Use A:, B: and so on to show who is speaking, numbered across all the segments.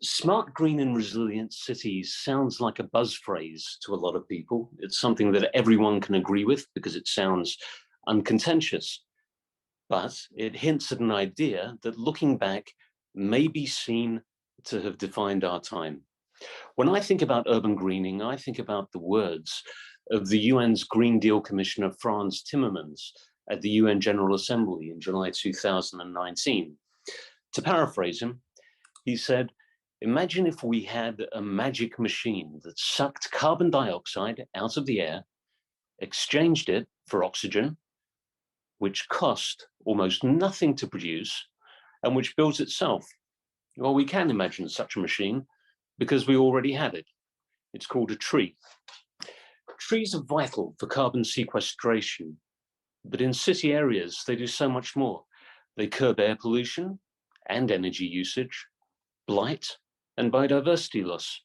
A: Smart, green and resilient cities sounds like a buzz phrase to a lot of people. It's something that everyone can agree with because it sounds uncontentious, but it hints at an idea that looking back may be seen to have defined our time. When I think about urban greening, I think about the words of the UN's Green Deal Commissioner Frans Timmermans at the UN General Assembly in July 2019. To paraphrase him, he said, "Imagine if we had a magic machine that sucked carbon dioxide out of the air, exchanged it for oxygen, which cost almost nothing to produce, and which built itself." Well, we can imagine such a machine because we already have it. It's called a tree. Trees are vital for carbon sequestration, but in city areas, they do so much more. They curb air pollution and energy usage, blight, and biodiversity loss.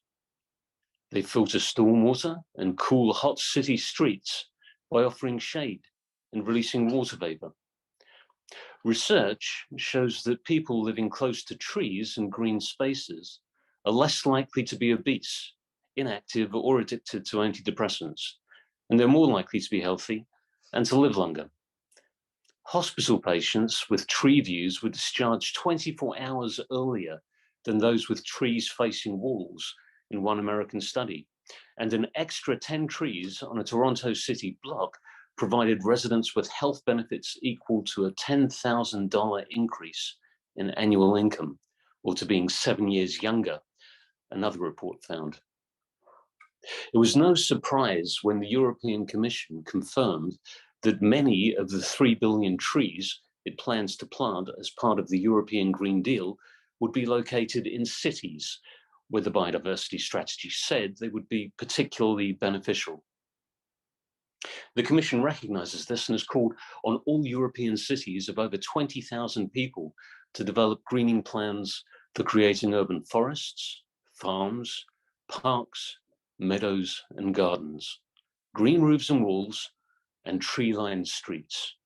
A: They filter stormwater and cool hot city streets by offering shade and releasing water vapor. Research shows that people living close to trees and green spaces are less likely to be obese, inactive, or addicted to antidepressants, and they're more likely to be healthy and to live longer. Hospital patients with tree views were discharged 24 hours earlier than those with trees facing walls in one American study, and an extra 10 trees on a Toronto city block provided residents with health benefits equal to a $10,000 increase in annual income, or to being 7 years younger, another report found. It was no surprise when the European Commission confirmed that many of the 3 billion trees it plans to plant as part of the European Green Deal would be located in cities where the biodiversity strategy said they would be particularly beneficial. The Commission recognises this and has called on all European cities of over 20,000 people to develop greening plans for creating urban forests, farms, parks, meadows and gardens, green roofs and walls, and tree-lined streets.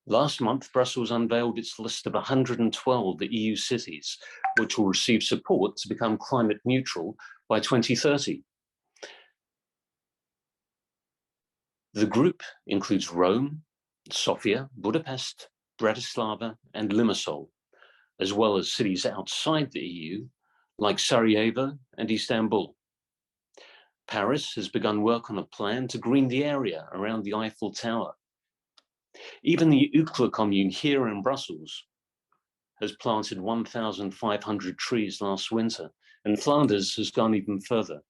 A: Last month, Brussels unveiled its list of 112 EU cities, which will receive support to become climate neutral by 2030. The group includes Rome, Sofia, Budapest, Bratislava, and Limassol, as well as cities outside the EU, like Sarajevo and Istanbul. Paris has begun work on a plan to green the area around the Eiffel Tower. Even the unclear commune here in Brussels has planted 1,500 trees last winter, and Flanders has gone even further.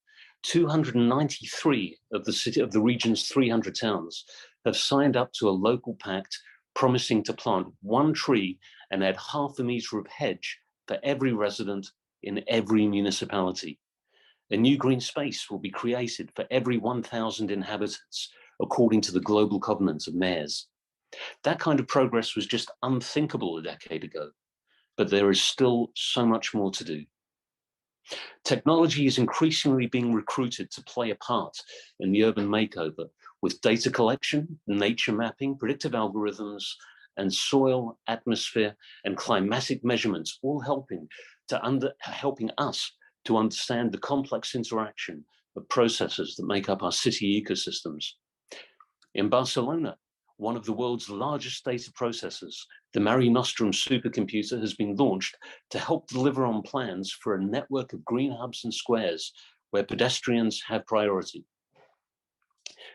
A: 293 of the region's 300 towns have signed up to a local pact promising to plant 1 tree and add half a meter of hedge for every resident in every municipality. A new green space will be created for every 1,000 inhabitants, according to the Global Covenant of Mayors. That kind of progress was just unthinkable a decade ago, but there is still so much more to do. Technology is increasingly being recruited to play a part in the urban makeover, with data collection, nature mapping, predictive algorithms, and soil, atmosphere, and climatic measurements all helping us to understand the complex interaction of processes that make up our city ecosystems. In Barcelona, one of the world's largest data processors, the Mare Nostrum supercomputer, has been launched to help deliver on plans for a network of green hubs and squares where pedestrians have priority.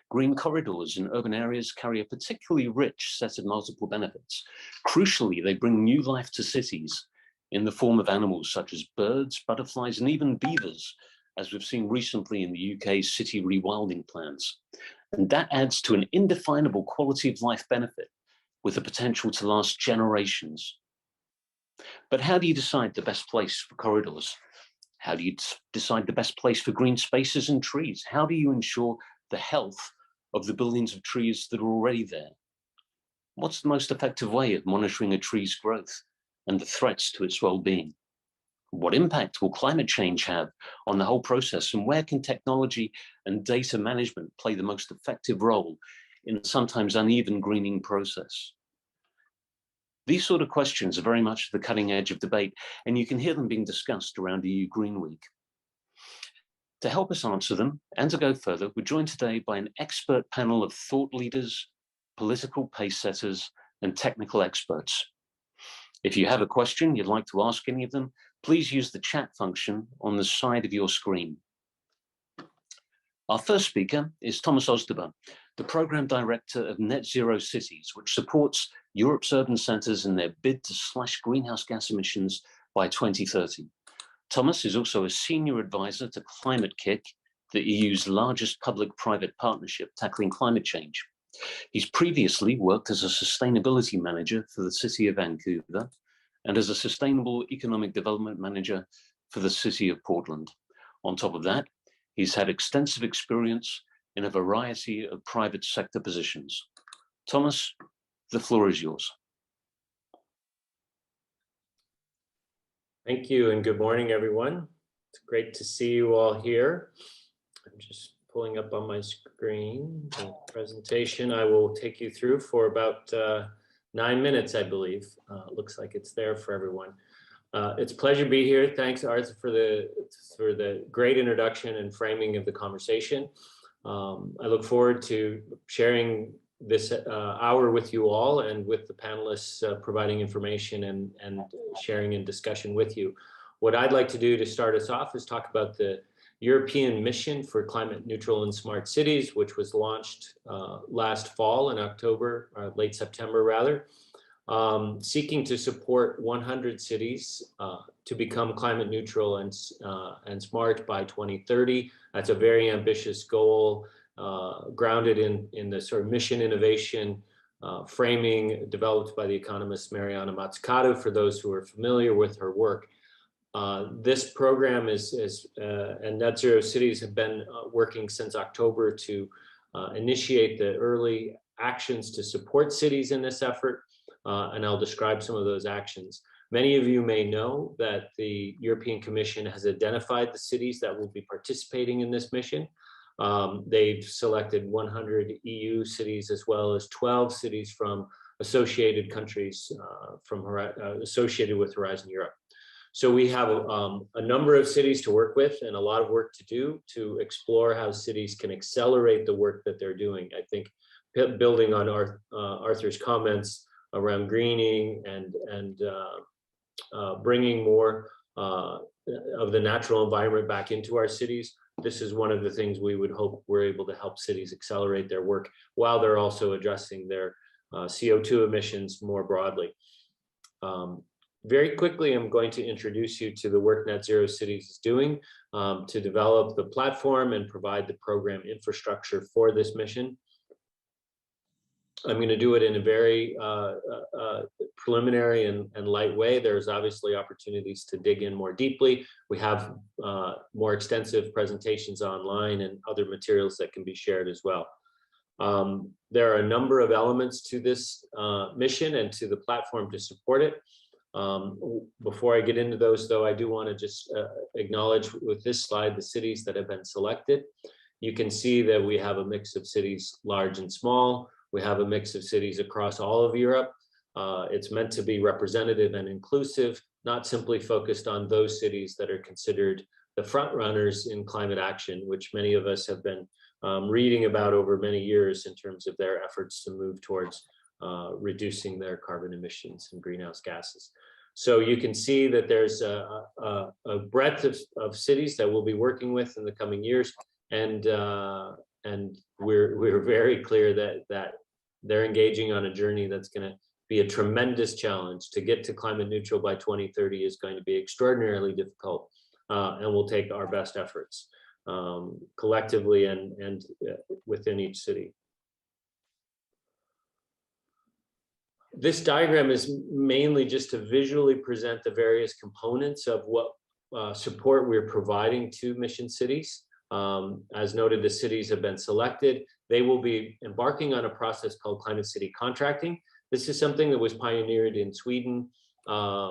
A: Green corridors in urban areas carry a particularly rich set of multiple benefits. Crucially, they bring new life to cities in the form of animals such as birds, butterflies, and even beavers, as we've seen recently in the UK's city rewilding plans. And that adds to an indefinable quality of life benefit with the potential to last generations. But how do you decide the best place for corridors? How do you decide the best place for green spaces and trees? How do you ensure the health of the billions of trees that are already there? What's the most effective way of monitoring a tree's growth and the threats to its well-being? What impact will climate change have on the whole process, and where can technology and data management play the most effective role in the sometimes uneven greening process? These sort of questions are very much the cutting edge of debate, and you can hear them being discussed around EU Green Week. To help us answer them and to go further, we're joined today by an expert panel of thought leaders, political pace setters, and technical experts. If you have a question you'd like to ask any of them, please use the chat function on the side of your screen. Our first speaker is Thomas Ozdaba, the Programme Director of Net Zero Cities, which supports Europe's urban centres in their bid to slash greenhouse gas emissions by 2030. Thomas is also a Senior Advisor to Climate Kick, the EU's largest public-private partnership tackling climate change. He's previously worked as a Sustainability Manager for the City of Vancouver and as a Sustainable Economic Development Manager for the City of Portland. On top of that, he's had extensive experience in a variety of private sector positions. Thomas, the floor is yours.
B: Thank you and good morning, everyone. It's great to see you all here. I'm just pulling up on my screen the presentation I will take you through for about 9 minutes, I believe. Looks like it's there for everyone. It's a pleasure to be here. Thanks, Arthur, for the great introduction and framing of the conversation. I look forward to sharing this hour with you all and with the panelists providing information and sharing in discussion with you. What I'd like to do to start us off is talk about the European Mission for Climate Neutral and Smart Cities, which was launched last fall in October, late September rather, seeking to support 100 cities to become climate neutral and smart by 2030. That's a very ambitious goal, grounded in the sort of mission innovation framing developed by the economist Mariana Mazzucato, for those who are familiar with her work. This program and Net Zero Cities have been working since October to initiate the early actions to support cities in this effort, and I'll describe some of those actions. Many of you may know that the European Commission has identified the cities that will be participating in this mission. They've selected 100 EU cities as well as 12 cities from associated countries associated with Horizon Europe. So we have a number of cities to work with and a lot of work to do to explore how cities can accelerate the work that they're doing. I think building on Arthur's comments around greening and bringing more of the natural environment back into our cities, this is one of the things we would hope we're able to help cities accelerate their work while they're also addressing their CO2 emissions more broadly. Very quickly, I'm going to introduce you to the work Net Zero Cities is doing to develop the platform and provide the program infrastructure for this mission. I'm going to do it in a very preliminary and light way. There's obviously opportunities to dig in more deeply. We have more extensive presentations online and other materials that can be shared as well. There are a number of elements to this mission and to the platform to support it. Before I get into those, though, I do want to just acknowledge with this slide the cities that have been selected. You can see that we have a mix of cities large and small. We have a mix of cities across all of Europe. It's meant to be representative and inclusive, not simply focused on those cities that are considered the front runners in climate action, which many of us have been reading about over many years in terms of their efforts to move towards reducing their carbon emissions and greenhouse gases. So you can see that there's a breadth of cities that we'll be working with in the coming years, and we're very clear that they're engaging on a journey that's going to be a tremendous challenge. To get to climate neutral by 2030 is going to be extraordinarily difficult, and we'll take our best efforts collectively and within each city. This diagram is mainly just to visually present the various components of what support we're providing to mission cities. As noted, the cities have been selected. They will be embarking on a process called climate city contracting. This is something that was pioneered in Sweden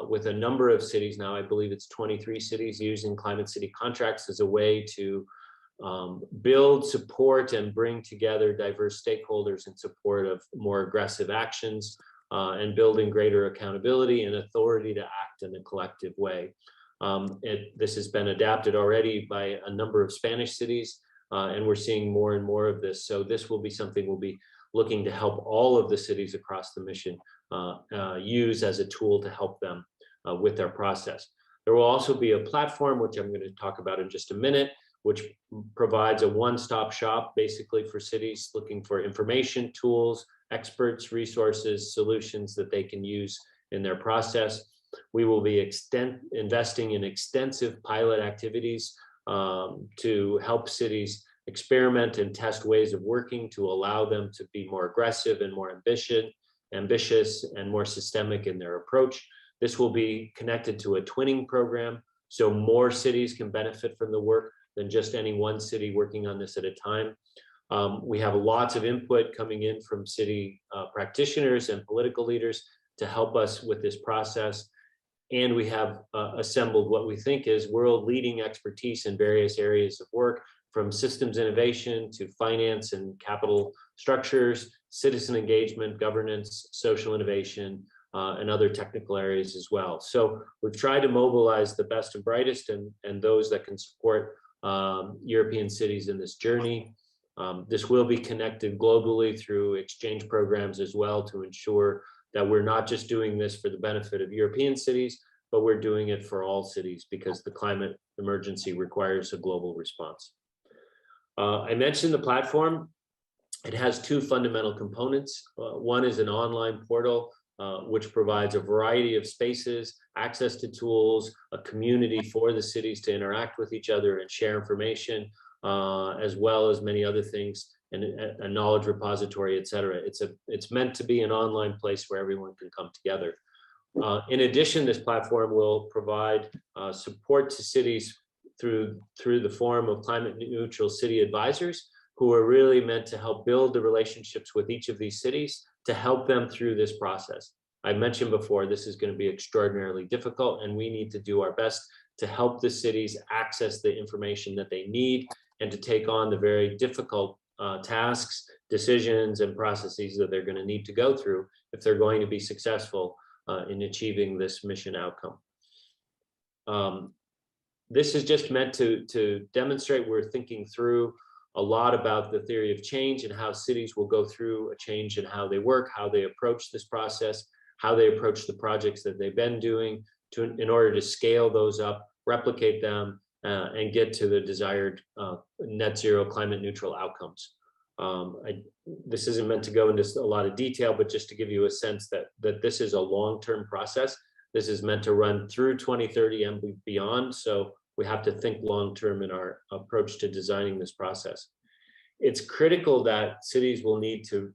B: with a number of cities now. I believe it's 23 cities using climate city contracts as a way to build, support, and bring together diverse stakeholders in support of more aggressive actions and building greater accountability and authority to act in a collective way. This has been adapted already by a number of Spanish cities, and we're seeing more and more of this. So this will be something we'll be looking to help all of the cities across the mission use as a tool to help them with their process. There will also be a platform, which I'm going to talk about in just a minute, which provides a one-stop shop basically for cities looking for information, tools, experts, resources, solutions that they can use in their process. We will be investing in extensive pilot activities to help cities experiment and test ways of working to allow them to be more aggressive and more ambitious and more systemic in their approach. This will be connected to a twinning program, so more cities can benefit from the work than just any one city working on this at a time. We have lots of input coming in from city practitioners and political leaders to help us with this process. And we have assembled what we think is world-leading expertise in various areas of work, from systems innovation to finance and capital structures, citizen engagement, governance, social innovation, and other technical areas as well. So we've tried to mobilize the best and brightest and those that can support European cities in this journey. This will be connected globally through exchange programs as well to ensure that we're not just doing this for the benefit of European cities, but we're doing it for all cities because the climate emergency requires a global response. I mentioned the platform. It has two fundamental components. One is an online portal, which provides a variety of spaces, access to tools, a community for the cities to interact with each other and share information, as well as many other things, and a knowledge repository, et cetera. It's meant to be an online place where everyone can come together. In addition, this platform will provide support to cities through the form of climate neutral city advisors, who are really meant to help build the relationships with each of these cities to help them through this process. I mentioned before, this is going to be extraordinarily difficult, and we need to do our best to help the cities access the information that they need and to take on the very difficult tasks, decisions, and processes that they're going to need to go through if they're going to be successful in achieving this mission outcome. This is just meant to demonstrate we're thinking through a lot about the theory of change and how cities will go through a change in how they work, how they approach this process, how they approach the projects that they've been doing in order to scale those up, replicate them, and get to the desired net zero climate neutral outcomes. This isn't meant to go into a lot of detail, but just to give you a sense that this is a long-term process. This is meant to run through 2030 and beyond. So we have to think long-term in our approach to designing this process. It's critical that cities will need to,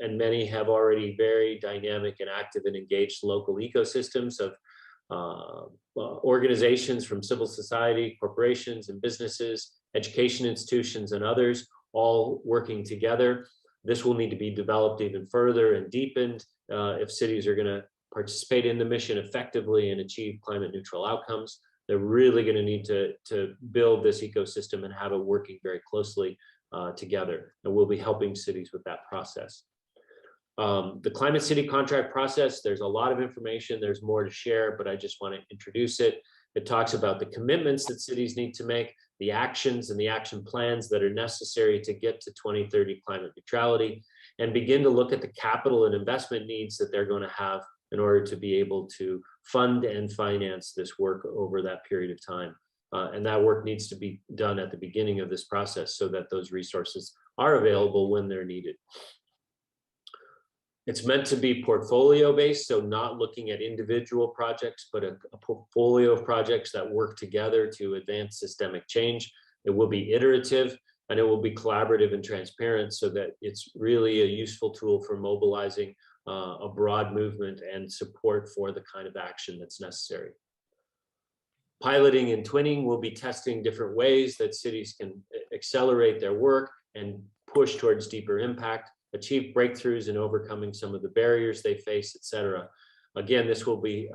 B: and many have already very dynamic and active and engaged local ecosystems of organizations from civil society, corporations and businesses, education institutions and others, all working together. This will need to be developed even further and deepened if cities are going to participate in the mission effectively and achieve climate neutral outcomes. They're really going to need to build this ecosystem and have it working very closely together. And we'll be helping cities with that process. The Climate City contract process, there's a lot of information, there's more to share, but I just want to introduce it. It talks about the commitments that cities need to make, the actions and the action plans that are necessary to get to 2030 climate neutrality, and begin to look at the capital and investment needs that they're going to have in order to be able to fund and finance this work over that period of time. And that work needs to be done at the beginning of this process so that those resources are available when they're needed. It's meant to be portfolio based, so not looking at individual projects, but a portfolio of projects that work together to advance systemic change. It will be iterative and it will be collaborative and transparent so that it's really a useful tool for mobilizing a broad movement and support for the kind of action that's necessary. Piloting and twinning will be testing different ways that cities can accelerate their work and push towards deeper impact, achieve breakthroughs in overcoming some of the barriers they face, et cetera. Again, this will be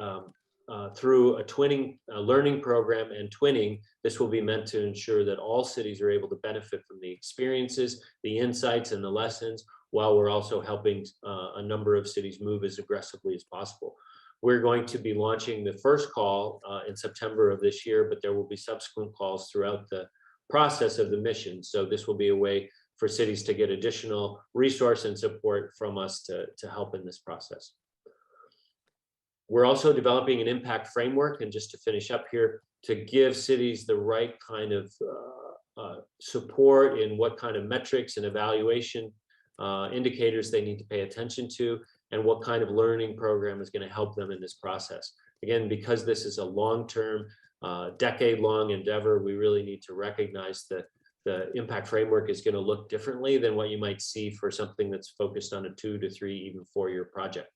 B: through a twinning learning program and twinning, this will be meant to ensure that all cities are able to benefit from the experiences, the insights, and the lessons, while we're also helping a number of cities move as aggressively as possible. We're going to be launching the first call in September of this year, but there will be subsequent calls throughout the process of the mission. So this will be a way for cities to get additional resource and support from us to help in this process. We're also developing an impact framework, and just to finish up here, to give cities the right kind of support in what kind of metrics and evaluation indicators they need to pay attention to, and what kind of learning program is going to help them in this process. Again, because this is a long-term, decade-long endeavor, we really need to recognize that the impact framework is going to look differently than what you might see for something that's focused on a 2 to 3, even 4-year project.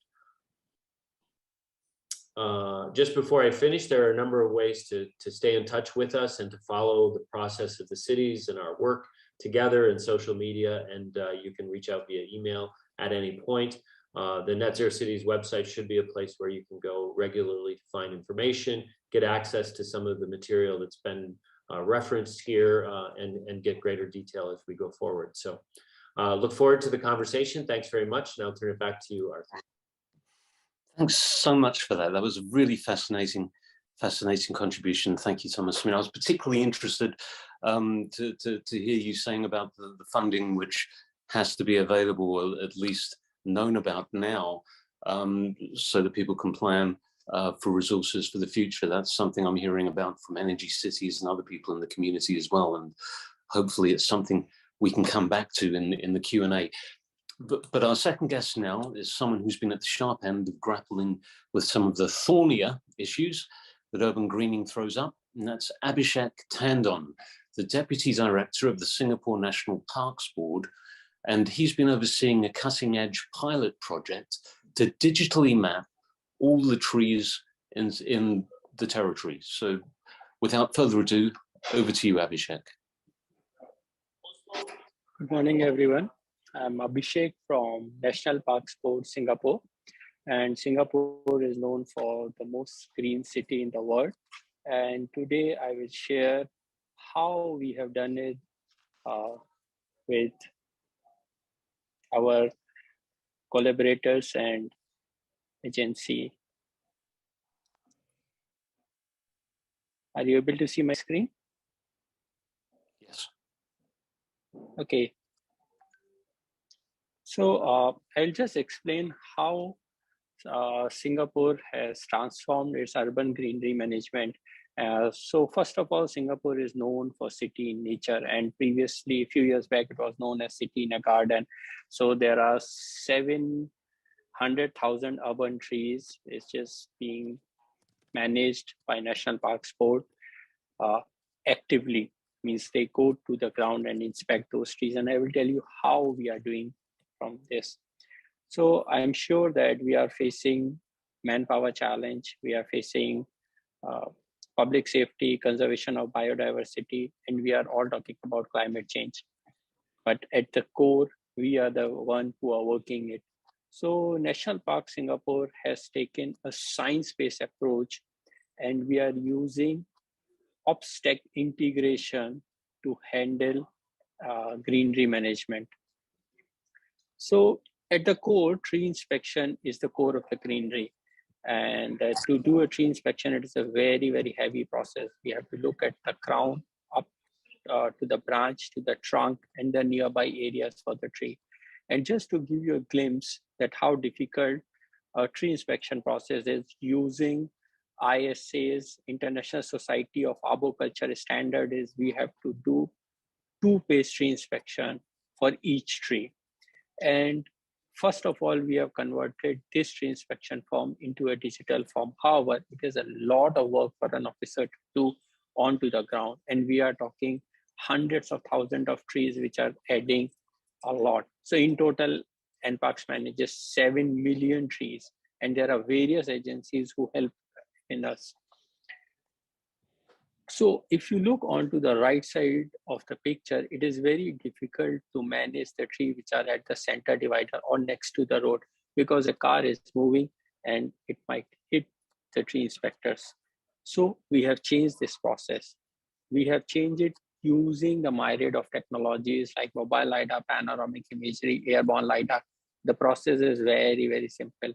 B: Just before I finish, there are a number of ways to stay in touch with us and to follow the process of the cities and our work together in social media, and you can reach out via email at any point. The Net Zero Cities website should be a place where you can go regularly to find information, get access to some of the material that's been referenced here, and get greater detail as we go forward. So look forward to the conversation. Thanks very much, and I'll turn it back to you, Arthur.
A: Thanks so much for that. That was a really fascinating contribution. Thank you, Thomas. I mean, I was particularly interested to hear you saying about the funding which has to be available, or at least known about now, so that people can plan for resources for the future. That's something I'm hearing about from energy cities and other people in the community as well. And hopefully it's something we can come back to in the Q&A. But our second guest now is someone who's been at the sharp end of grappling with some of the thornier issues that urban greening throws up, and that's Abhishek Tandon, the Deputy Director of the Singapore National Parks Board, and he's been overseeing a cutting-edge pilot project to digitally map all the trees in the territory. So without further ado, over to you, Abhishek.
C: Good morning, everyone. I'm Abhishek from National Parks Board, Singapore. And Singapore is known for the most green city in the world. And today I will share how we have done it with our collaborators and agency. Are you able to see my screen?
A: Yes.
C: Okay. So I'll just explain how Singapore has transformed its urban greenery management. So first of all, Singapore is known for city in nature, and previously, a few years back, it was known as city in a garden. So there are 700,000 urban trees. It's just being managed by National Parks Board actively. Means they go to the ground and inspect those trees, and I will tell you how we are doing from this. So I'm sure that we are facing manpower challenge, we are facing public safety, conservation of biodiversity, and we are all talking about climate change. But at the core, we are the one who are working it. So National Park Singapore has taken a science-based approach, and we are using OPSTEC integration to handle greenery management. So at the core, tree inspection is the core of the greenery. And to do a tree inspection, it is a very, very heavy process. We have to look at the crown up to the branch, to the trunk, and the nearby areas for the tree. And just to give you a glimpse that how difficult a tree inspection process is, using ISA's International Society of Arboriculture standard is we have to do 2-page tree inspection for each tree. And first of all, we have converted this tree inspection form into a digital form. However, it is a lot of work for an officer to do onto the ground. And we are talking hundreds of thousands of trees, which are adding a lot. So in total, NParks manages 7 million trees. And there are various agencies who help in us. So if you look onto the right side of the picture, it is very difficult to manage the tree which are at the center divider or next to the road, because a car is moving and it might hit the tree inspectors. So we have changed this process. We have changed it using the myriad of technologies like mobile LiDAR, panoramic imagery, airborne LiDAR. The process is very, very simple.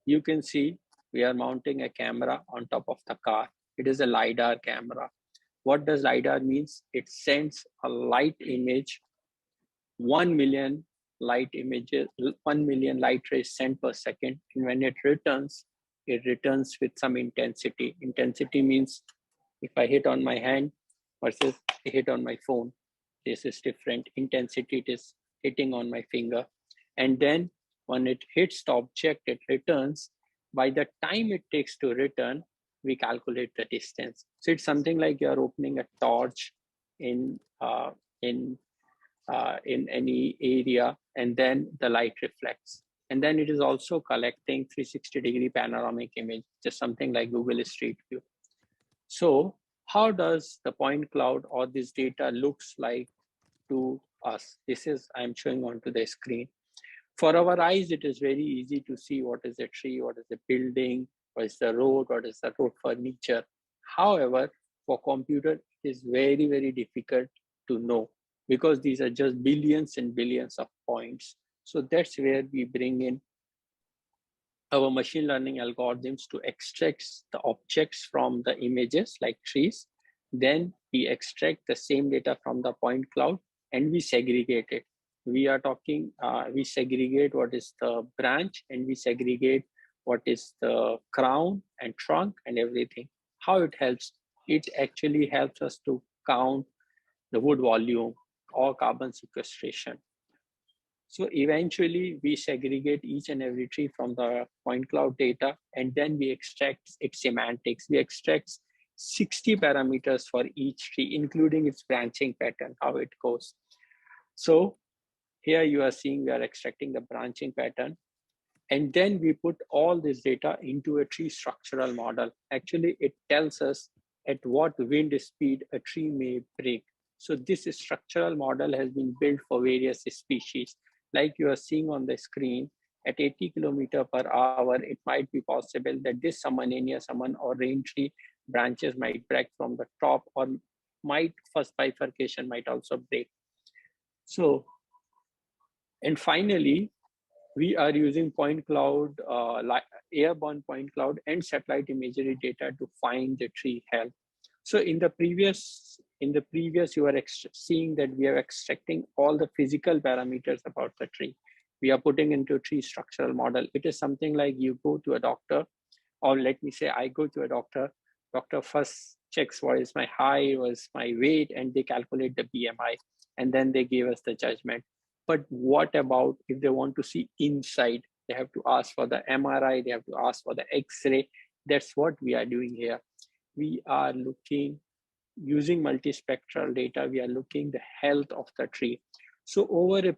C: You can see we are mounting a camera on top of the car. It is a LiDAR camera. What does LiDAR means? It sends a light image, 1 million light images, 1 million light rays sent per second. And when it returns with some intensity. Intensity means if I hit on my hand versus I hit on my phone, this is different. Intensity, it is hitting on my finger. And then when it hits the object, it returns. By the time it takes to return, we calculate the distance. So it's something like you're opening a torch in any area, and then the light reflects. And then it is also collecting 360-degree panoramic image, just something like Google Street View. So how does the point cloud or this data looks like to us? This is, I'm showing onto the screen. For our eyes, it is very easy to see what is a tree, what is a building, what is the road, what is the road furniture. However, for computer, it is very, very difficult to know because these are just billions and billions of points. So that's where we bring in our machine learning algorithms to extract the objects from the images like trees. Then we extract the same data from the point cloud and we segregate it. We are talking, we segregate what is the branch and we segregate what is the crown and trunk and everything. How it helps? It actually helps us to count the wood volume or carbon sequestration. So eventually we segregate each and every tree from the point cloud data, and then we extract its semantics. We extract 60 parameters for each tree, including its branching pattern, how it goes. So here you are seeing we are extracting the branching pattern, and then we put all this data into a tree structural model. Actually, it tells us at what wind speed a tree may break. So this structural model has been built for various species. Like you are seeing on the screen, at 80 kilometers per hour, it might be possible that this Samanania saman or rain tree branches might break from the top, or might first bifurcation might also break. So, and finally, we are using point cloud, airborne point cloud and satellite imagery data to find the tree health. So in the previous, you are seeing that we are extracting all the physical parameters about the tree. We are putting into a tree structural model. It is something like you go to a doctor, or let me say I go to a doctor. Doctor first checks what is my height, what is my weight, and they calculate the BMI, and then they give us the judgment. But what about if they want to see inside? They have to ask for the MRI, they have to ask for the X-ray. That's what we are doing here. We are looking, using multispectral data, we are looking the health of the tree. So over a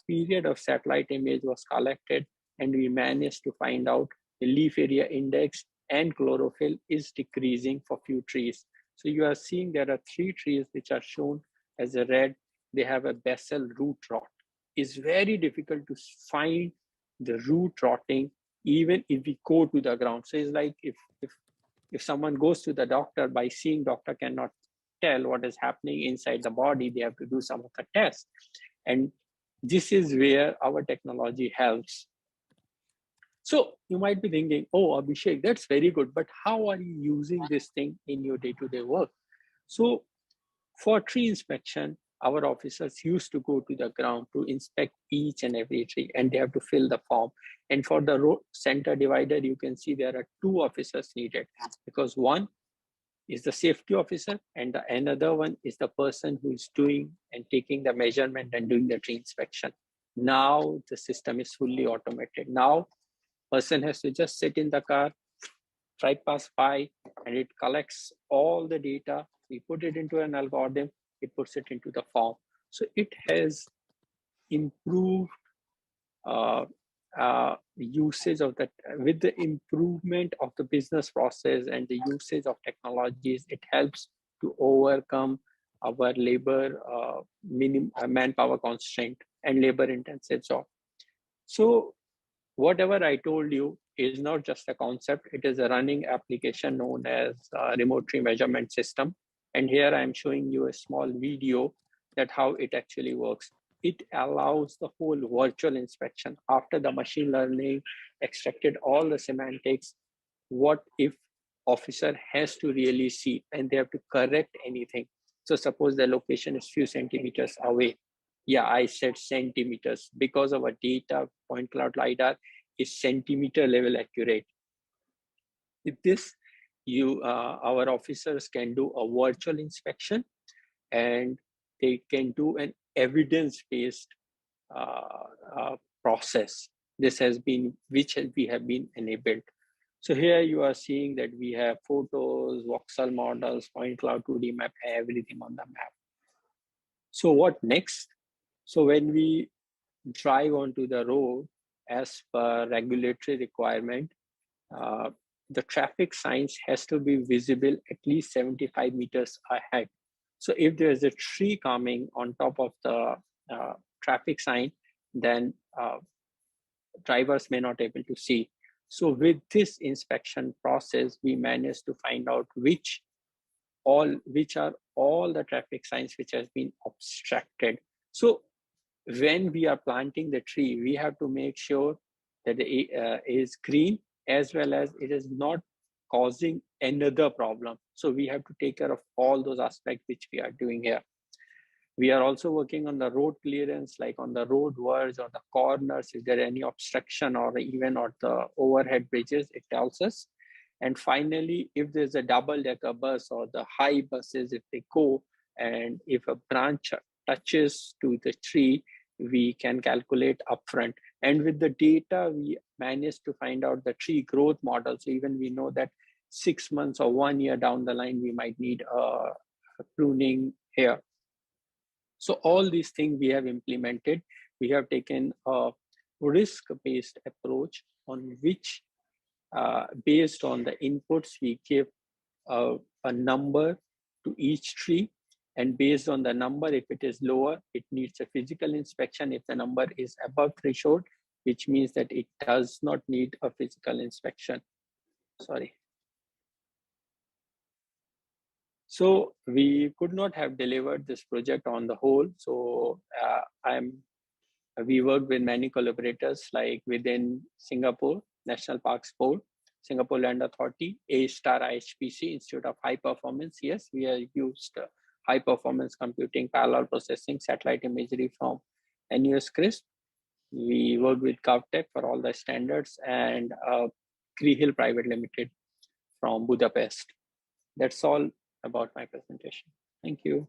C: period of satellite image was collected, and we managed to find out the leaf area index and chlorophyll is decreasing for few trees. So you are seeing there are 3 trees which are shown as a red. They have a basal root rot. It's very difficult to find the root rotting even if we go to the ground. So it's like if someone goes to the doctor, by seeing doctor cannot tell what is happening inside the body, they have to do some of the tests. And this is where our technology helps. So you might be thinking, oh, Abhishek, that's very good, but how are you using this thing in your day-to-day work? So for tree inspection, our officers used to go to the ground to inspect each and every tree, and they have to fill the form. And for the road center divider, you can see there are 2 officers needed, because one is the safety officer and another one is the person who is doing and taking the measurement and doing the tree inspection. Now the system is fully automated. Now person has to just sit in the car, try pass by, and it collects all the data. We put it into an algorithm, it puts it into the form. So it has improved usage of that. With the improvement of the business process and the usage of technologies, it helps to overcome our labor manpower constraint and labor intensive job. So whatever I told you, is not just a concept, it is a running application known as remote tree measurement system. And here I'm showing you a small video that how it actually works. It allows the whole virtual inspection after the machine learning extracted all the semantics. What if officer has to really see and they have to correct anything? So suppose the location is few centimeters away. Yeah, I said centimeters because our data point cloud LiDAR is centimeter level accurate. With this, our officers can do a virtual inspection and they can do an evidence-based process. This has been, we have been enabled. So here you are seeing that we have photos, voxel models, point cloud 2D map, everything on the map. So what next? So when we drive onto the road, as per regulatory requirement, the traffic signs has to be visible at least 75 meters ahead. So if there's a tree coming on top of the traffic sign, then drivers may not be able to see. So with this inspection process, we managed to find out which are all the traffic signs which has been obstructed. So when we are planting the tree, we have to make sure that it is green as well as it is not causing another problem. So we have to take care of all those aspects which we are doing here. We are also working on the road clearance, like on the road verge or the corners, if there are any obstruction or even on the overhead bridges, it tells us. And finally, if there's a double-decker bus or the high buses, if they go and if a branch touches to the tree, we can calculate upfront. And with the data, we managed to find out the tree growth model. So even we know that 6 months or 1 year down the line, we might need a pruning here. So all these things we have implemented. We have taken a risk-based approach on which, based on the inputs, we give a number to each tree. And based on the number, if it is lower, it needs a physical inspection. If the number is above threshold, which means that it does not need a physical inspection. Sorry. So we could not have delivered this project on the whole. So we worked with many collaborators, like within Singapore National Parks Board, Singapore Land Authority, A-Star IHPC, Institute of High Performance. Yes, we have used high performance computing, parallel processing, satellite imagery from NUS CRISP. We worked with GovTech for all the standards, and Greehill Private Limited from Budapest. That's all about my presentation. Thank you.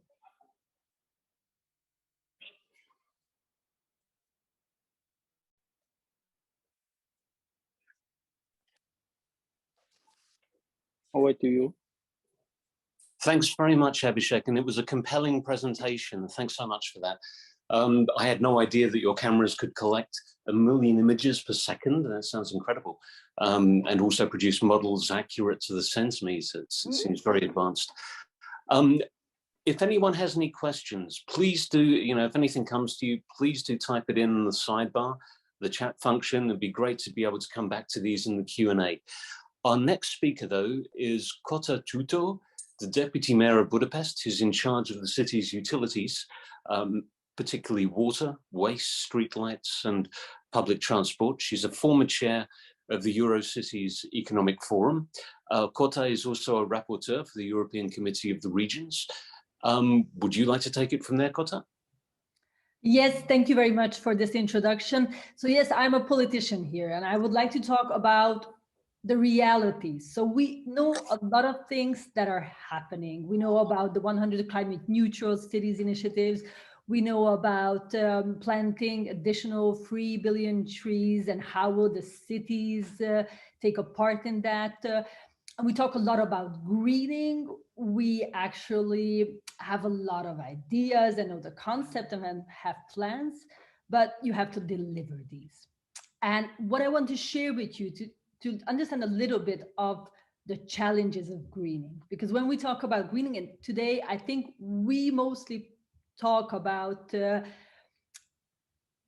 C: Over to you.
A: Thanks very much, Abhishek, and it was a compelling presentation. Thanks so much for that. I had no idea that your cameras could collect 1 million images per second. That sounds incredible. And also produce models accurate to the centimeter. It seems very advanced. If anyone has any questions, please do, if anything comes to you, please do type it in the sidebar, the chat function. It'd be great to be able to come back to these in the Q&A. Our next speaker, though, is Kota Tuto, the Deputy Mayor of Budapest, who's in charge of the city's utilities, particularly water, waste, streetlights, and public transport. She's a former chair of the Eurocities Economic Forum. Kota is also a rapporteur for the European Committee of the Regions. Would you like to take it from there, Kota?
D: Yes, thank you very much for this introduction. So yes, I'm a politician here, and I would like to talk about the realities. So we know a lot of things that are happening. We know about the 100 climate neutral cities initiatives. We know about planting additional 3 billion trees and how will the cities take a part in that. And we talk a lot about greening. We actually have a lot of ideas and know the concept and have plans, but you have to deliver these. And what I want to share with you to understand a little bit of the challenges of greening, because when we talk about greening, and today I think we mostly talk about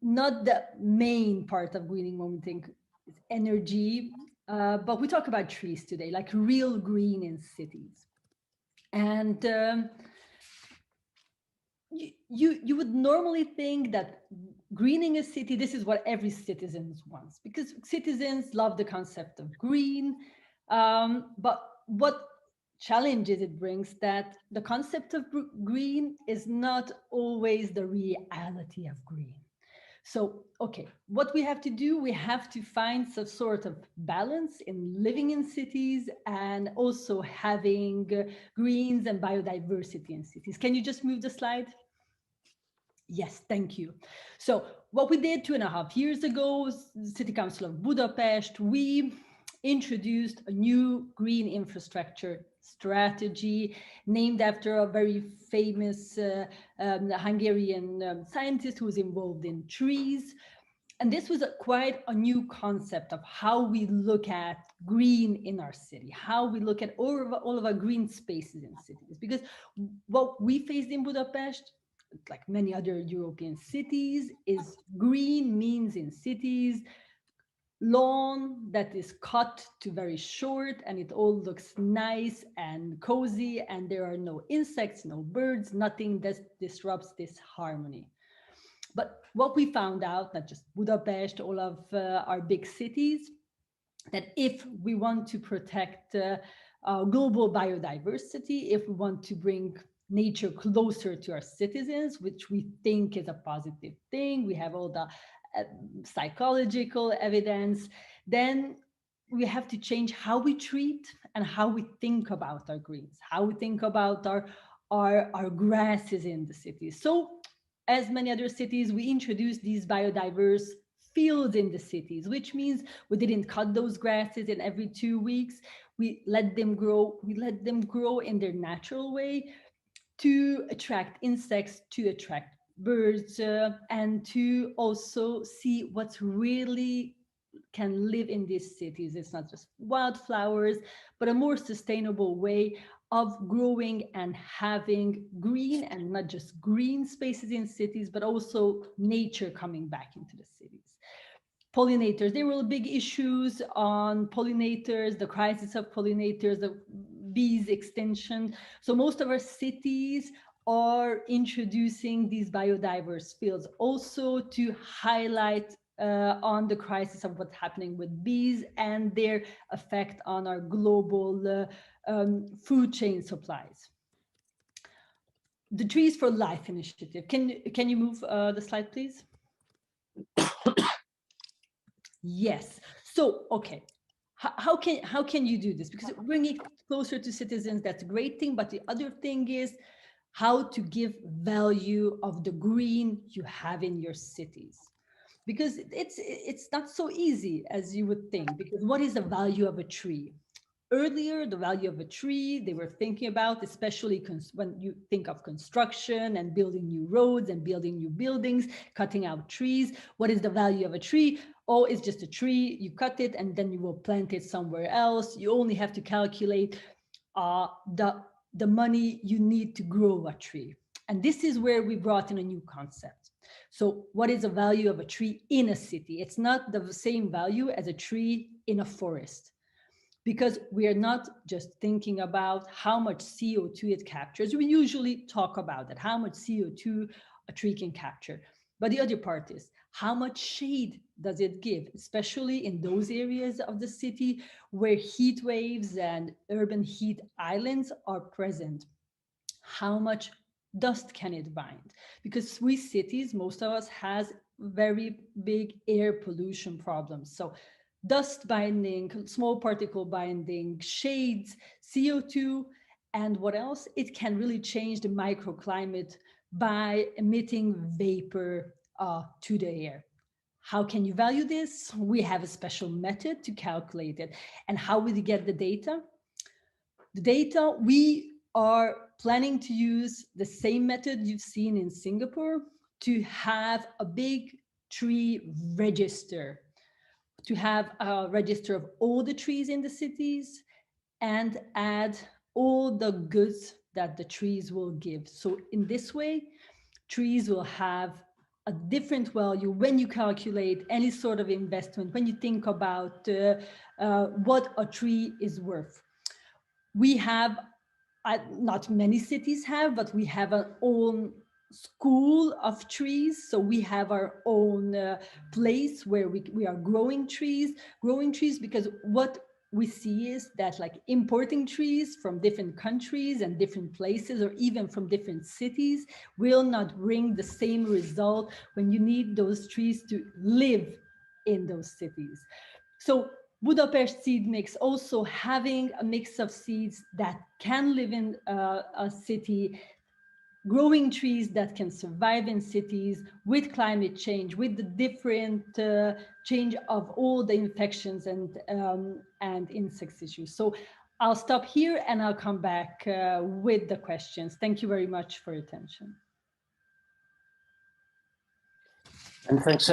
D: not the main part of greening when we think is energy, but we talk about trees today, like real green in cities. And you would normally think that greening a city, this is what every citizen wants, because citizens love the concept of green. But what challenges it brings, that the concept of green is not always the reality of green. So, okay, what we have to do, we have to find some sort of balance in living in cities and also having greens and biodiversity in cities. Can you just move the slide? Yes, thank you. So what we did 2.5 years ago, the City Council of Budapest, we introduced a new green infrastructure strategy named after a very famous Hungarian scientist who was involved in trees. And this was quite a new concept of how we look at green in our city, how we look at all of our green spaces in cities. Because what we faced in Budapest, like many other European cities, is green means in cities lawn that is cut to very short and it all looks nice and cozy and there are no insects, no birds, nothing that disrupts this harmony. But what we found out, not just Budapest, all of our big cities, that if we want to protect global biodiversity, if we want to bring nature closer to our citizens, which we think is a positive thing, we have all the psychological evidence, then we have to change how we treat and how we think about our greens, how we think about our grasses in the cities. So as many other cities, we introduced these biodiverse fields in the cities, which means we didn't cut those grasses in every 2 weeks. We let them grow. We let them grow in their natural way to attract insects, to attract birds, and to also see what's really can live in these cities. It's not just wildflowers, but a more sustainable way of growing and having green, and not just green spaces in cities, but also nature coming back into the cities. Pollinators, there were big issues on pollinators, the crisis of pollinators, the bees extinction. So most of our cities are introducing these biodiverse fields also to highlight on the crisis of what's happening with bees and their effect on our global food chain supplies. The Trees for Life initiative. Can you move the slide, please? Yes. So, okay. How can you do this? Because bringing it closer to citizens, that's a great thing. But the other thing is how to give value of the green you have in your cities. Because it's not so easy as you would think. Because what is the value of a tree? Earlier, the value of a tree, they were thinking about, especially when you think of construction and building new roads and building new buildings, cutting out trees. What is the value of a tree? Oh, it's just a tree, you cut it and then you will plant it somewhere else. You only have to calculate the money you need to grow a tree. And this is where we brought in a new concept. So what is the value of a tree in a city? It's not the same value as a tree in a forest, because we are not just thinking about how much CO2 it captures. We usually talk about that, how much CO2 a tree can capture. But the other part is, how much shade does it give, especially in those areas of the city where heat waves and urban heat islands are present? How much dust can it bind? Because we cities, most of us has very big air pollution problems. So dust binding, small particle binding, shades, CO2, and what else? It can really change the microclimate by emitting vapor to the air. How can you value this? We have a special method to calculate it. And how will you get the data? The data, we are planning to use the same method you've seen in Singapore to have a big tree register, to have a register of all the trees in the cities and add all the goods that the trees will give. So in this way, trees will have a different value when you calculate any sort of investment, when you think about what a tree is worth. We have, not many cities have, but we have our own school of trees. So we have our own place where we are growing trees because what we see is that like importing trees from different countries and different places, or even from different cities, will not bring the same result when you need those trees to live in those cities. So Budapest seed mix, also having a mix of seeds that can live in a city, growing trees that can survive in cities with climate change, with the different change of all the infections and insects issues. So I'll stop here and I'll come back with the questions. Thank you very much for your attention.
A: And thanks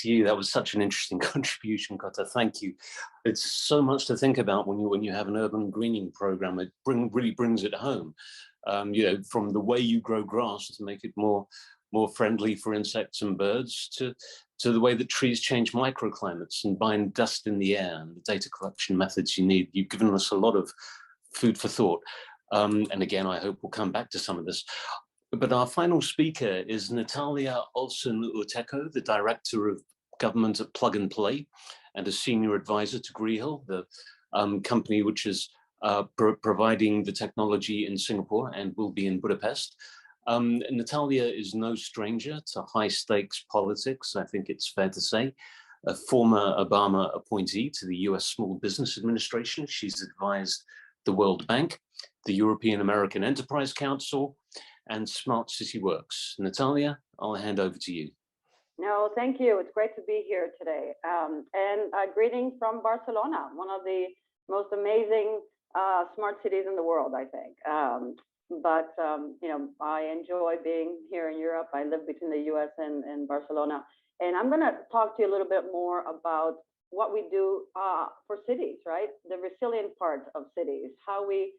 A: to you. That was such an interesting contribution, Kata. Thank you. It's so much to think about when you have an urban greening program. It really brings it home. You know, from the way you grow grass to make it more friendly for insects and birds, to the way that trees change microclimates and bind dust in the air, and the data collection methods you need. You've given us a lot of food for thought. And again, I hope we'll come back to some of this. But our final speaker is Natalia Olsen-Urteko, the Director of Government at Plug and Play and a Senior Advisor to Greehill, the company which is providing the technology in Singapore and will be in Budapest. Natalia is no stranger to high stakes politics, I think it's fair to say. A former Obama appointee to the US Small Business Administration, she's advised the World Bank, the European American Enterprise Council, and Smart City Works. Natalia, I'll hand over to you.
E: No, thank you. It's great to be here today. And greetings from Barcelona, one of the most amazing smart cities in the world, I think. You know, I enjoy being here in Europe. I live between the US and Barcelona. And I'm going to talk to you a little bit more about what we do for cities, right? The resilient part of cities, how we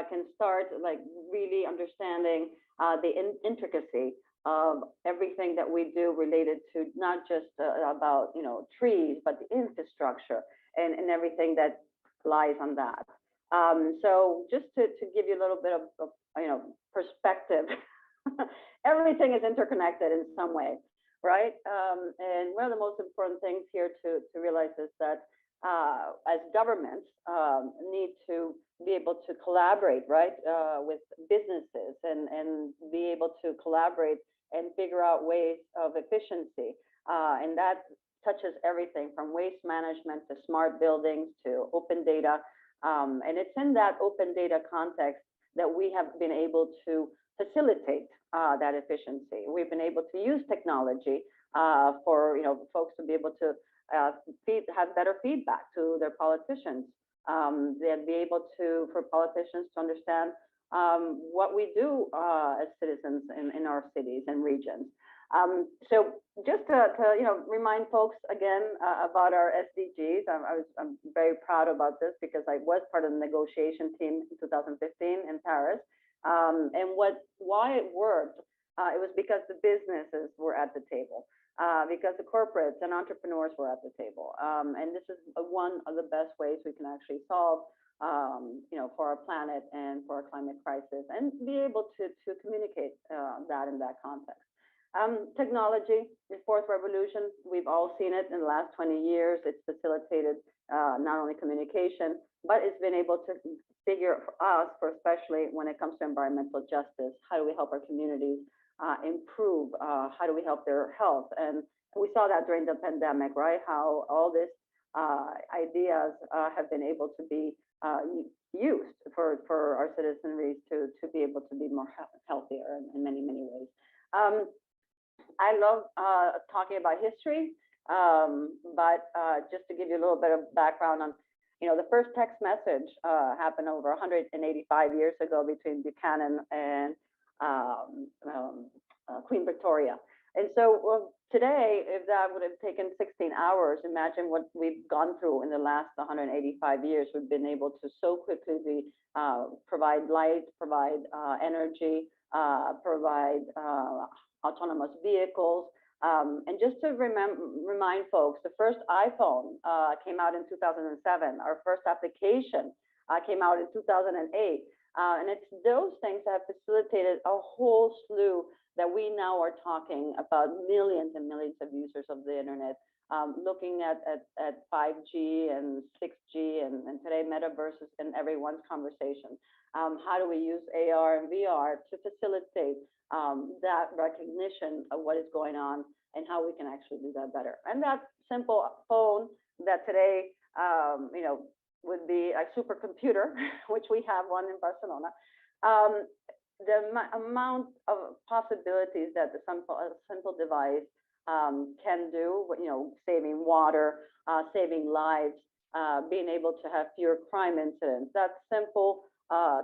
E: can start like really understanding the intricacy of everything that we do related to not just about, you know, trees, but the infrastructure and everything that lies on that. So just to give you a little bit of you know, perspective, everything is interconnected in some way, right? And one of the most important things here to realize is that as governments need to be able to collaborate, right, with businesses and be able to collaborate and figure out ways of efficiency. And that touches everything from waste management to smart buildings to open data. And it's in that open data context that we have been able to facilitate that efficiency. We've been able to use technology for, you know, folks to be able to have better feedback to their politicians. They'd be able to, for politicians to understand what we do as citizens in our cities and regions. So just to you know, remind folks again about our SDGs. I'm very proud about this because I was part of the negotiation team in 2015 in Paris. And why it worked, it was because the businesses were at the table. Because the corporates and entrepreneurs were at the table. And this is one of the best ways we can actually solve, you know, for our planet and for our climate crisis, and be able to communicate that in that context. Technology, the fourth revolution, we've all seen it in the last 20 years. It's facilitated not only communication, but it's been able to figure for us, for especially when it comes to environmental justice, how do we help our communities improve, how do we help their health? And we saw that during the pandemic, right? How all these ideas have been able to be used for our citizenry to be able to be more healthier in many, many ways. I love talking about history, but just to give you a little bit of background on, you know, the first text message happened over 185 years ago between Buchanan and Queen Victoria. And so today, if that would have taken 16 hours, imagine what we've gone through in the last 185 years. We've been able to so quickly provide light, provide energy, provide autonomous vehicles, And just to remind folks, the first iPhone came out in 2007. Our first application came out in 2008. And it's those things that have facilitated a whole slew that we now are talking about millions and millions of users of the internet, looking at 5G and 6G and today metaverse is in everyone's conversation. How do we use AR and VR to facilitate that recognition of what is going on and how we can actually do that better? And that simple phone that today, you know, would be a supercomputer, which we have one in Barcelona. The amount of possibilities that the simple device can do, you know, saving water, saving lives, being able to have fewer crime incidents. That simple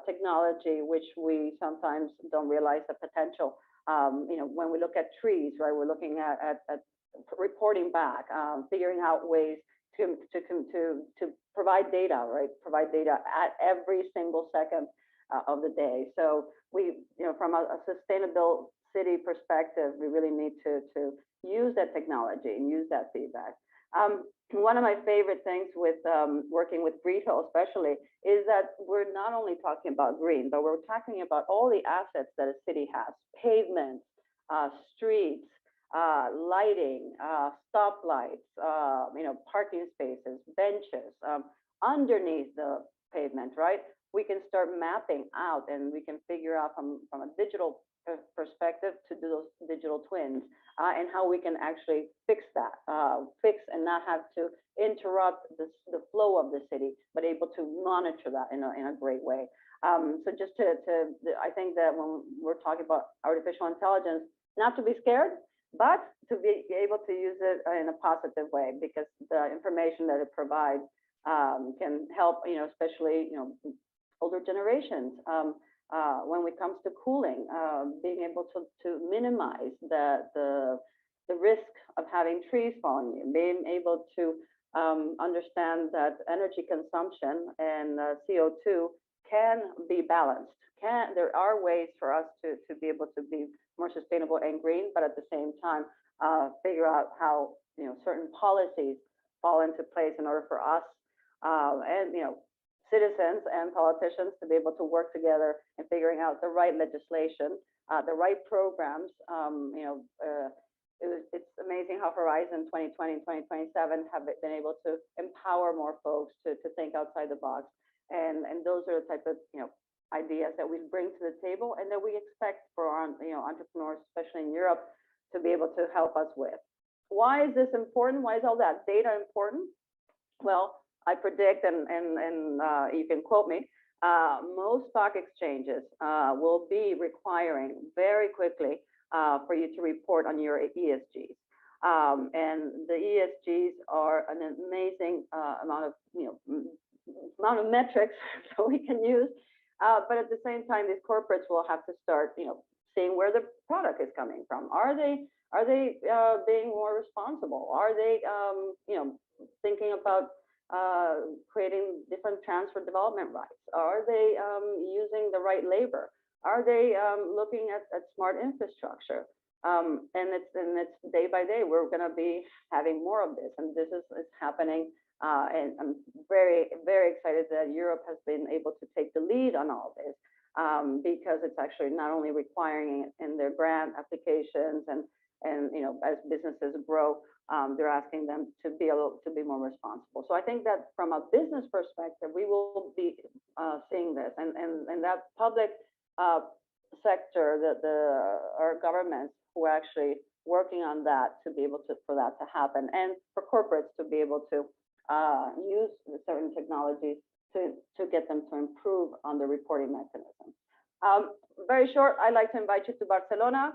E: technology, which we sometimes don't realize the potential. You know, when we look at trees, right, we're looking at reporting back, figuring out ways to provide data, right? Provide data at every single second of the day. So we, you know, from a sustainable city perspective, we really need to use that technology and use that feedback. One of my favorite things with working with greehill especially is that we're not only talking about green, but we're talking about all the assets that a city has: pavements, streets, lighting, stoplights, you know, parking spaces, benches, underneath the pavement, right? We can start mapping out and we can figure out from a digital perspective to do those digital twins and how we can actually fix that, fix and not have to interrupt the flow of the city, but able to monitor that in a great way. So just I think that when we're talking about artificial intelligence, not to be scared, but to be able to use it in a positive way, because the information that it provides can help, you know, especially, you know, older generations. When it comes to cooling, being able to minimize the risk of having trees falling in, being able to understand that energy consumption and CO2 can be balanced. There are ways for us to be able to be more sustainable and green, but at the same time, figure out how, you know, certain policies fall into place in order for us and, you know, citizens and politicians to be able to work together in figuring out the right legislation, the right programs. You know, it's amazing how Horizon 2020 and 2027 have been able to empower more folks to think outside the box. And those are the type of, you know, ideas that we bring to the table and that we expect for our, you know, entrepreneurs, especially in Europe, to be able to help us with. Why is this important? Why is all that data important? Well, I predict, and you can quote me, most stock exchanges will be requiring very quickly for you to report on your ESGs. And the ESGs are an amazing amount of, you know, metrics that we can use. But at the same time, these corporates will have to start, you know, seeing where the product is coming from. Are they being more responsible? Are they, you know, thinking about creating different transfer development rights? Are they using the right labor? Are they looking at smart infrastructure? And it's day by day. We're going to be having more of this, and this is happening. And I'm very, very excited that Europe has been able to take the lead on all this, because it's actually not only requiring it in their grant applications and you know, as businesses grow, they're asking them to be more responsible. So I think that from a business perspective, we will be seeing this, and that public sector, our governments who are actually working on that to be able to, for that to happen, and for corporates to be able to use certain technologies to get them to improve on the reporting mechanism. Very short, I'd like to invite you to Barcelona.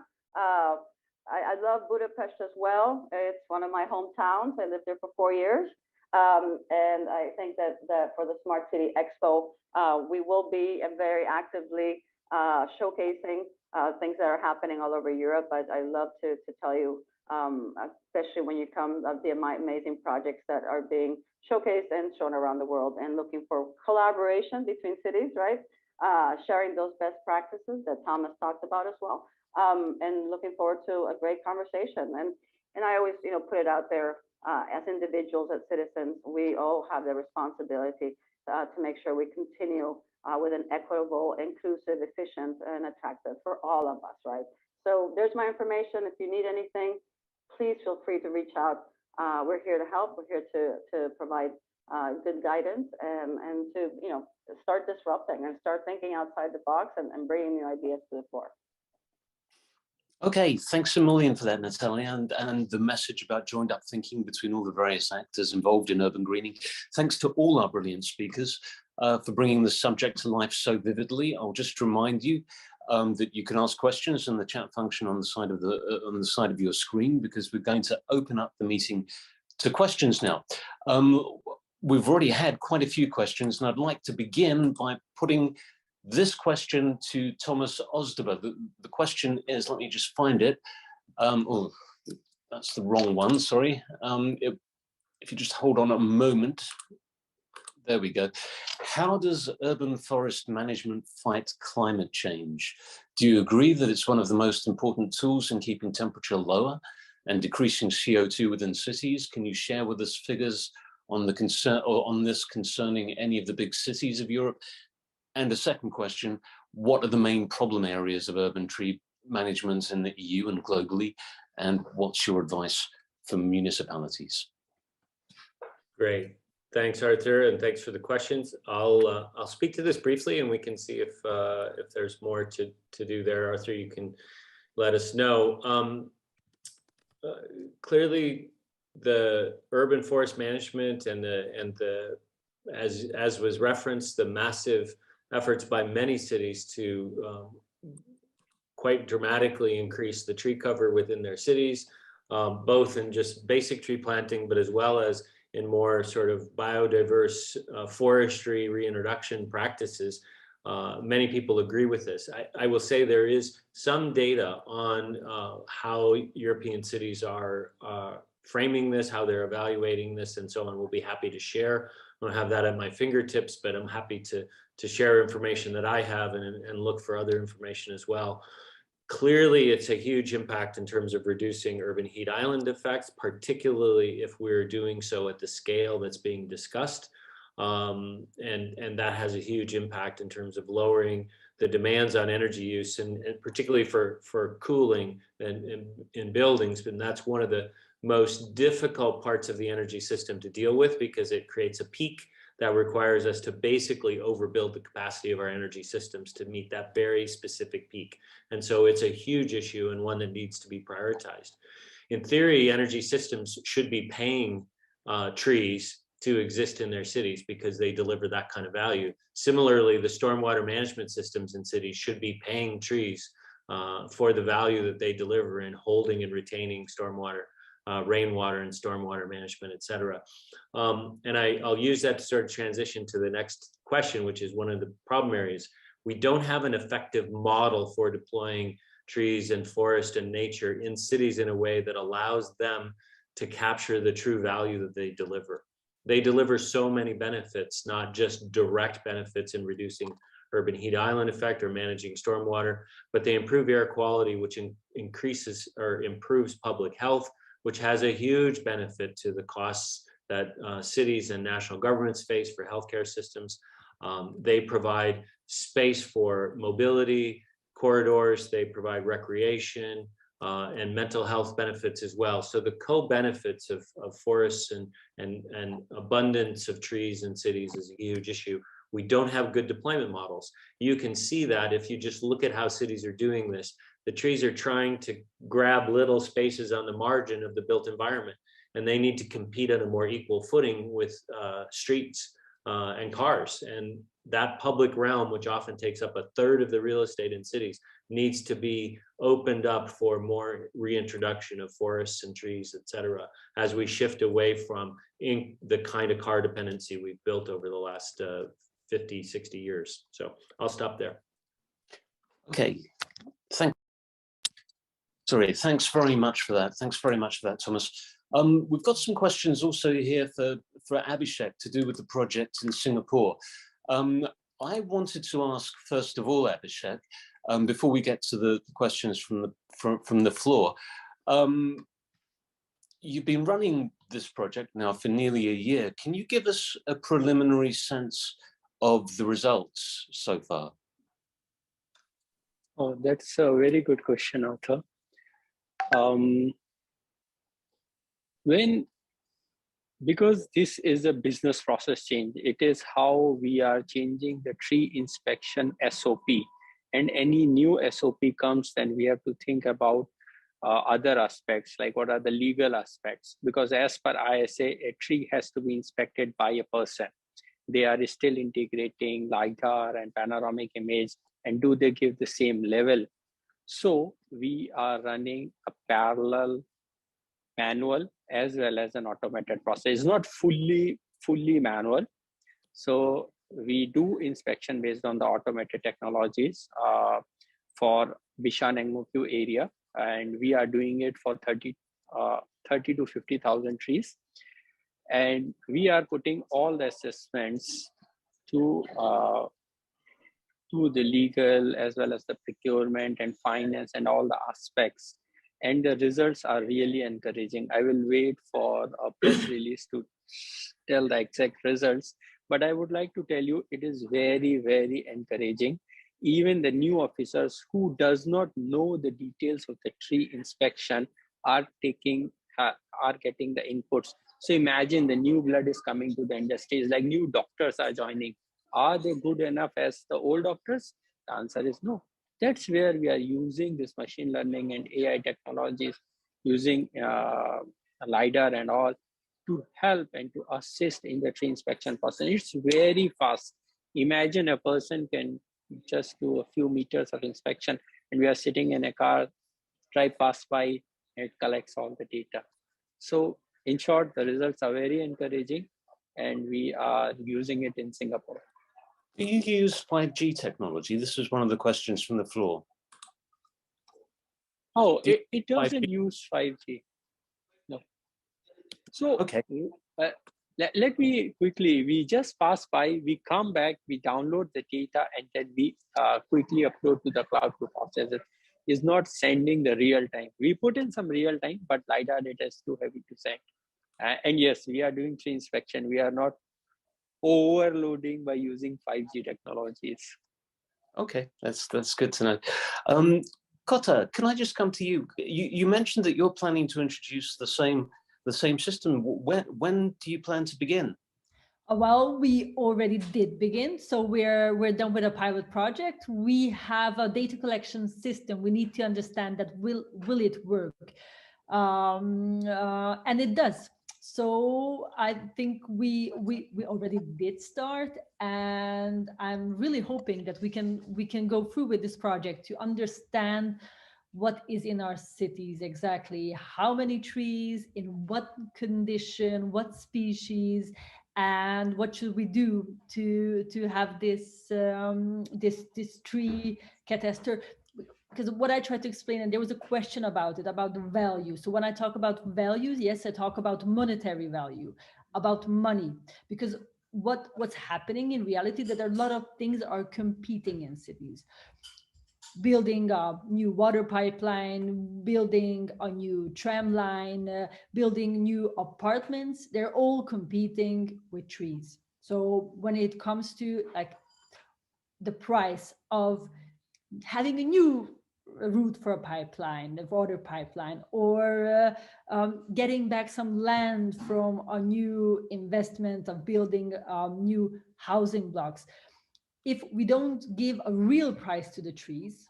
E: I love Budapest as well. It's one of my hometowns. I lived there for 4 years. And I think that for the Smart City Expo, we will be very actively showcasing things that are happening all over Europe. But I love to tell you, especially when you come, the amazing projects that are being showcased and shown around the world, and looking for collaboration between cities, right? Sharing those best practices that Thomas talked about as well. And looking forward to a great conversation. And And I always, put it out there as individuals, as citizens, we all have the responsibility to make sure we continue with an equitable, inclusive, efficient, and attractive for all of us, right? So there's my information. If you need anything, please feel free to reach out. We're here to help. We're here to provide good guidance and to, start disrupting and start thinking outside the box and bringing new ideas to the floor.
A: Okay, thanks a million for that, Natalia, and the message about joined up thinking between all the various actors involved in urban greening. Thanks to all our brilliant speakers for bringing the subject to life so vividly. I'll just remind you that you can ask questions in the chat function on the side of your screen, because we're going to open up the meeting to questions now. We've already had quite a few questions, and I'd like to begin by putting this question to Thomas Ozdeba. The question is, let me just find it. Oh, that's the wrong one, sorry. If you just hold on a moment. There we go. How does urban forest management fight climate change? Do you agree that it's one of the most important tools in keeping temperature lower and decreasing CO2 within cities? Can you share with us figures on the concern or on this concerning any of the big cities of Europe? And a second question, what are the main problem areas of urban tree management in the EU and globally? And what's your advice for municipalities?
B: Great. Thanks, Arthur, and thanks for the questions. I'll speak to this briefly, and we can see if there's more to do there. Arthur, you can let us know. Clearly, the urban forest management and the as was referenced, the massive efforts by many cities to quite dramatically increase the tree cover within their cities, both in just basic tree planting, but as well as in more sort of biodiverse forestry reintroduction practices. Many people agree with this. I will say there is some data on how European cities are framing this, how they're evaluating this, and so on. We'll be happy to share. I don't have that at my fingertips, but I'm happy to share information that I have and look for other information as well. Clearly, it's a huge impact in terms of reducing urban heat island effects, particularly if we're doing so at the scale that's being discussed. And that has a huge impact in terms of lowering the demands on energy use, and particularly for cooling in buildings. And that's one of the most difficult parts of the energy system to deal with, because it creates a peak that requires us to basically overbuild the capacity of our energy systems to meet that very specific peak. And so it's a huge issue and one that needs to be prioritized. In theory, energy systems should be paying trees to exist in their cities because they deliver that kind of value. Similarly, the stormwater management systems in cities should be paying trees for the value that they deliver in holding and retaining stormwater, rainwater and stormwater management, et cetera. And I'll use that to sort of transition to the next question, which is one of the problem areas. We don't have an effective model for deploying trees and forest and nature in cities in a way that allows them to capture the true value that they deliver. They deliver so many benefits, not just direct benefits in reducing urban heat island effect or managing stormwater, but they improve air quality, which increases or improves public health, which has a huge benefit to the costs that cities and national governments face for healthcare systems. They provide space for mobility, corridors, they provide recreation, and mental health benefits as well. So the co-benefits of forests and abundance of trees in cities is a huge issue. We don't have good deployment models. You can see that if you just look at how cities are doing this. The trees are trying to grab little spaces on the margin of the built environment, and they need to compete on a more equal footing with streets and cars. And that public realm, which often takes up a third of the real estate in cities, needs to be opened up for more reintroduction of forests and trees, et cetera, as we shift away from the kind of car dependency we've built over the last 50, 60 years. So I'll stop there.
A: Okay, thanks very much for that. Thanks very much for that, Thomas. We've got some questions also here for Abhishek to do with the project in Singapore. I wanted to ask, first of all, Abhishek, before we get to the questions from the floor, you've been running this project now for nearly a year. Can you give us a preliminary sense of the results so far?
C: Oh, that's a very good question, Arthur. Because this is a business process change, it is how we are changing the tree inspection SOP. And any new SOP comes, then we have to think about other aspects, like what are the legal aspects, because as per ISA, a tree has to be inspected by a person. They are still integrating LiDAR and panoramic image, and do they give the same level? So we are running a parallel manual as well as an automated process. It's not fully manual. So we do inspection based on the automated technologies for Bishan and Mukyu area, and we are doing it for 30 to 50,000 trees. And we are putting all the assessments to the legal as well as the procurement and finance and all the aspects. And the results are really encouraging. I will wait for a press release to tell the exact results, but I would like to tell you it is very, very encouraging. Even the new officers who does not know the details of the tree inspection are getting the inputs. So imagine the new blood is coming to the industries, like new doctors are joining. Are they good enough as the old doctors? The answer is no. That's where we are using this machine learning and AI technologies, using LiDAR and all to help and to assist in the tree inspection process. It's very fast. Imagine a person can just do a few meters of inspection, and we are sitting in a car, drive past by, and it collects all the data. So in short, the results are very encouraging, and we are using it in Singapore.
A: Do you use 5G technology? This was one of the questions from the floor.
C: Oh, it doesn't use 5G. No. So,
A: okay.
C: Let me quickly, we just pass by, we come back, we download the data, and then we quickly upload to the cloud to process it. It's not sending the real time. We put in some real time, but LiDAR data is too heavy to send. And yes, we are doing tree inspection. We are not overloading by using 5G technologies.
A: Okay, that's good to know. Kota, can I just come to you? You mentioned that you're planning to introduce the same system. When do you plan to begin?
D: Well, we already did begin. So we're done with a pilot project. We have a data collection system. We need to understand that will it work? And it does. So I think we already did start, and I'm really hoping that we can go through with this project to understand what is in our cities exactly, how many trees, in what condition, what species, and what should we do to have this this tree catastrophe. Because what I tried to explain, and there was a question about it, about the value. So when I talk about values, yes, I talk about monetary value, about money, because what's happening in reality, that a lot of things are competing in cities. Building a new water pipeline, building a new tram line, building new apartments, they're all competing with trees. So when it comes to like the price of having a new route for a pipeline, a water pipeline, or getting back some land from a new investment of building new housing blocks. If we don't give a real price to the trees,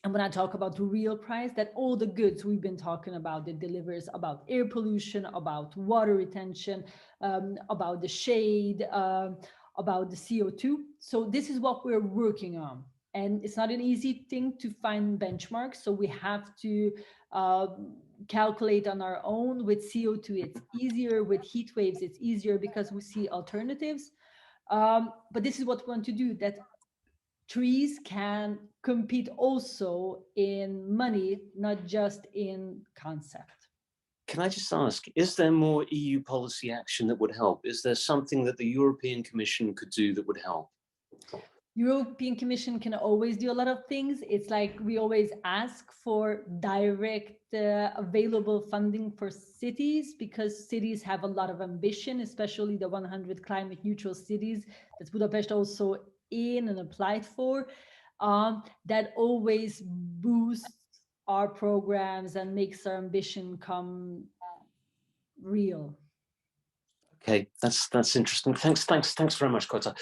D: and when I talk about the real price, that all the goods we've been talking about, it delivers about air pollution, about water retention, about the shade, about the CO2. So this is what we're working on. And it's not an easy thing to find benchmarks. So we have to calculate on our own. With CO2, it's easier. With heat waves, it's easier because we see alternatives. But this is what we want to do, that trees can compete also in money, not just in concept.
A: Can I just ask, is there more EU policy action that would help? Is there something that the European Commission could do that would help?
D: European Commission can always do a lot of things. It's like we always ask for direct available funding for cities, because cities have a lot of ambition, especially the 100 climate neutral cities that Budapest also in and applied for. That always boosts our programs and makes our ambition come real.
A: Okay, that's interesting. Thanks very much, Kota.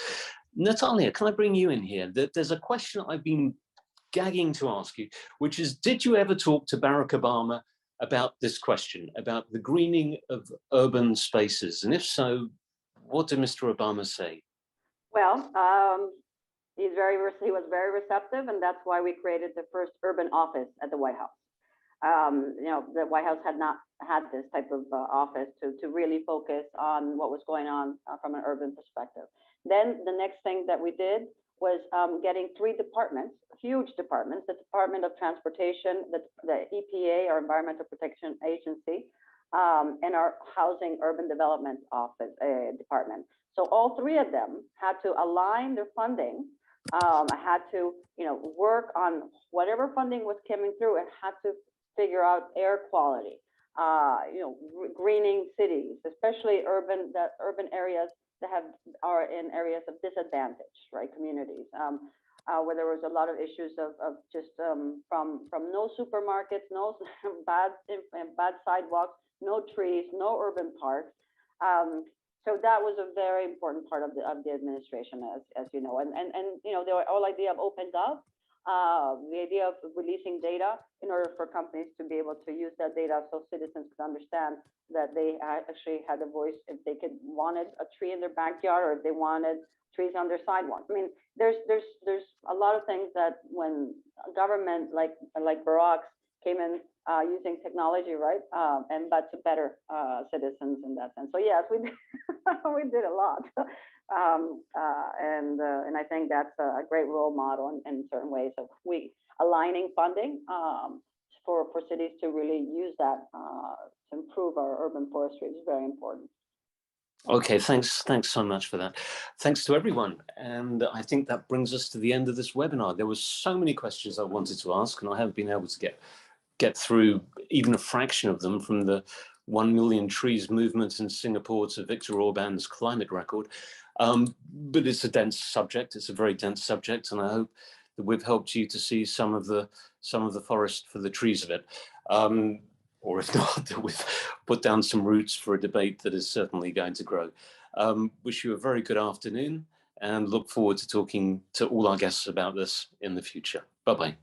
A: Natalia, can I bring you in here? There's a question I've been gagging to ask you, which is, did you ever talk to Barack Obama about this question, about the greening of urban spaces? And if so, what did Mr. Obama say?
E: Well, he was very receptive, and that's why we created the first urban office at the White House. The White House had not had this type of office to really focus on what was going on from an urban perspective. Then the next thing that we did was getting 3 departments, huge departments: the Department of Transportation, the EPA, our Environmental Protection Agency, and our Housing Urban Development Office department. So all 3 of them had to align their funding, had to work on whatever funding was coming through, and had to figure out air quality, greening cities, especially urban areas that are in areas of disadvantage, right? Communities, where there was a lot of issues of just from no supermarkets, no bad sidewalks, no trees, no urban parks. So that was a very important part of the administration, as you know, and the whole idea of open gov, the idea of releasing data in order for companies to be able to use that data so citizens could understand that they actually had a voice if they wanted a tree in their backyard, or if they wanted trees on their sidewalk. I mean, there's a lot of things that when a government like Barack's came in using technology, right, but to better citizens in that sense. So yes, we did, we did a lot. And I think that's a great role model in certain ways of aligning funding for cities to really use that to improve our urban forestry is very important.
A: Okay, thanks so much for that. Thanks to everyone. And I think that brings us to the end of this webinar. There were so many questions I wanted to ask, and I haven't been able to get through even a fraction of them, from the 1 million trees movement in Singapore to Viktor Orban's climate record. But it's a dense subject. It's a very dense subject, and I hope that we've helped you to see some of the forest for the trees of it. Or if not, that we've put down some roots for a debate that is certainly going to grow. Wish you a very good afternoon, and look forward to talking to all our guests about this in the future. Bye-bye.